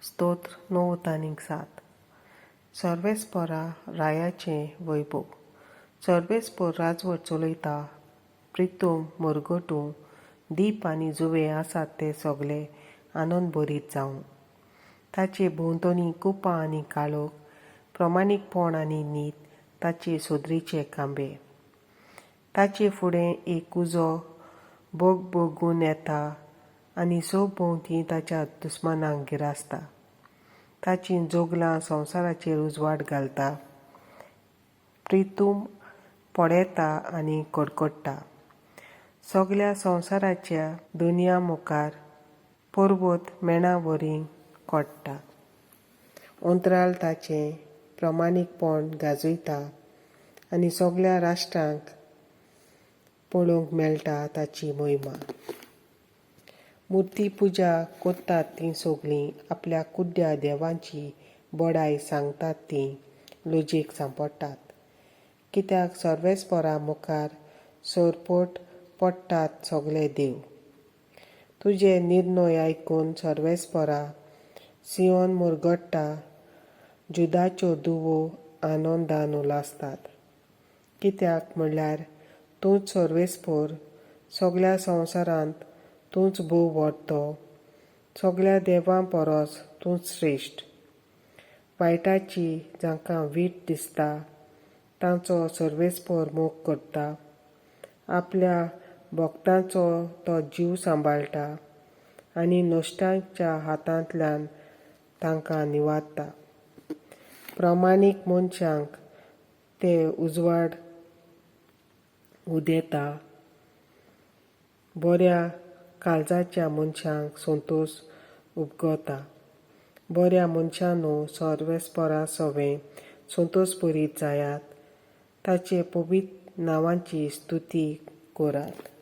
स्तोत्र 9:7 सर्वेस्परा रायाचें वैभव. सर्वेस्पर राजवट चलयता. प्रितूम मरगटूं दीप आनी जुवे आसात ते सगळे आनंद भरीत जावं. ताचे भोंवतणी कुपां आनी काळोख, प्रमाणीकपण आनी नीत ताचे सोदरीचे खांबे. ताचे फुडें एक उजो भगभगून येता आनी सोबभोवतीं ताच्या दुस्मानांक गिरासता. ताचीं जोगलां संवसाराचेर उजवाड घालता. प्रितूम पडेता आनी कडकडटा. सगळ्या संवसाराच्या दुनिया मुखार पर्वत मेणा वरी कोडटा. अंतराळ ताचें प्रमाणीकपण गाजयता आनी सगळ्या राष्ट्रांक पळोवंक मेळटा ताची महिमा. मुर्ती पुजा कोत्तात तीं सगळीं आपल्या कुड्ड्या देवांची बडाय सांगतात तीं लजेक सांपडटात. कित्याक सर्वेस्परा मुखार सरपट पडटात सगळे देव. तुजे निर्णय आयकून सर्वेस्परा सियोन मरगडटा. जुदाच्यो धुवो आनंदान उलासतात. कित्याक म्हणल्यार तूंच सर्वेस्पर, सगळ्या संवसारांत तूंच भोव व्हडतो, सगळ्या देवां परस तूंच श्रेश्ठ. वायटाची जांकां वीट दिसता तांचो सर्वेस्पर मोग करता. आपल्या भक्तांचो तो जीव सांबाळटा आनी नश्टांच्या हातांतल्यान तांकां निवारता. प्रमाणीक मनशांक ते उजवाड उदेता. बऱ्या काळजाच्या मनशांक संतोश उबगता. बऱ्या मनशांनो सर्वेस्परा सवें संतोश भरीत जायात. ताचे पवित्र नांवांची स्तुती करात.